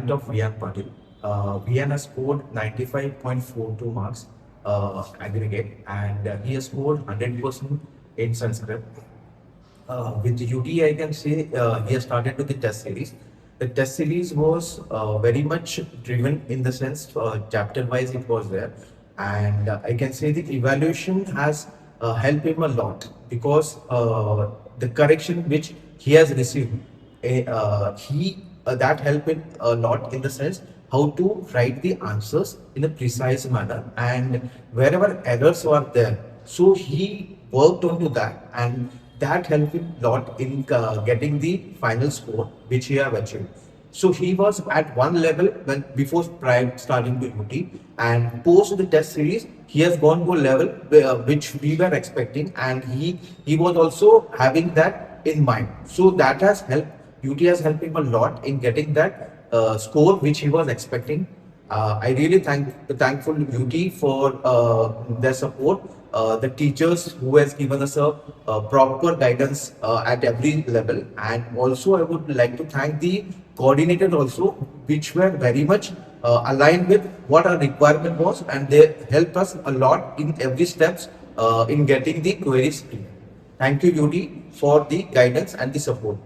talent of Viyan Patil. Viyan has scored 95.42 marks aggregate, and he has scored 100% in Sanskrit. With UT, I can say he has started with the test series. The test series was very much driven in the sense chapter wise it was there, and I can say the evaluation has helped him a lot because the correction which he has received, he that helped him a lot in the sense how to write the answers in a precise manner and wherever errors were there. So he worked onto that, and that helped him a lot in getting the final score which he have achieved. So he was at one level when before prior starting to UT, and post the test series he has gone to a level which we were expecting, and he was also having that in mind. So that has helped. UT has helped him a lot in getting that score which he was expecting. I really thankful UT for their support. The teachers who has given us a proper guidance at every level, and also I would like to thank the coordinator also, which were very much aligned with what our requirement was, and they helped us a lot in every steps in getting the queries clear. Thank you UT for the guidance and the support.